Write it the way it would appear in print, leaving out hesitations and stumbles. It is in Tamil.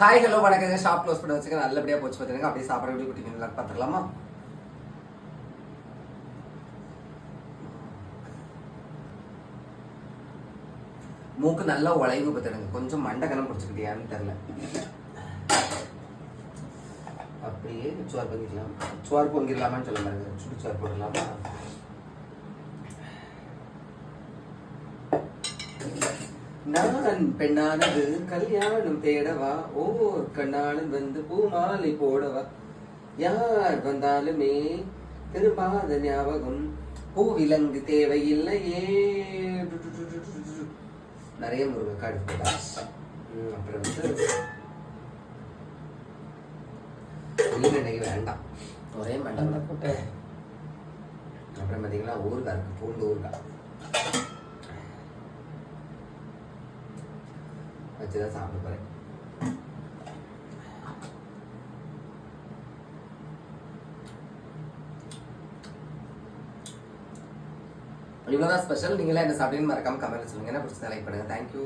ஹாய் ஹலோ வணக்கங்க. ஷாப் க்ளோஸ் பண்ணி வச்சுக்க நல்லபடியாக போச்சு பார்த்துருங்க. அப்படியே சாப்பிட எப்படி குட்டிங்க பார்த்துக்கலாமா? மூக்கு நல்லா உழைவு பார்த்துடுங்க. கொஞ்சம் மண்டக்கனம் பிடிச்சிக்கிட்டியான்னு தெரில. அப்படியே சோறு பொங்கிக்கலாம். சோறு பொங்கிடலாமான்னு சொல்ல பாருங்க. சுடு சோறு போடலாமா? நான் பெண்ணானது கல்யாணம் தேடவா, ஓர் கண்ணாளன் வந்து பூமாலை போடவா, யார் வந்தாலுமே திரும்பாத ஞாபகம், பூவிலங்கு தேவையில்லையே. நிறைய முருங்கக்காய் எடுத்துக்கா. அப்புறம் இன்னைக்கு வேண்டாம், ஒரே மண்டலம் போட்டு. அப்புறம் பார்த்தீங்கன்னா ஊறுகாய் இருக்கு, பூண்டு ஊறுகாய் வச்சுதான் சாப்பிட போறேன். இவ்வளவுதான் ஸ்பெஷல். நீங்களே என்ன சாப்பிட்டீங்கன்னு மறக்காம கமெண்ட் சொல்லுங்க. என்ன பிடிச்சதை லைக் பண்ணுங்க. தேங்க்யூ.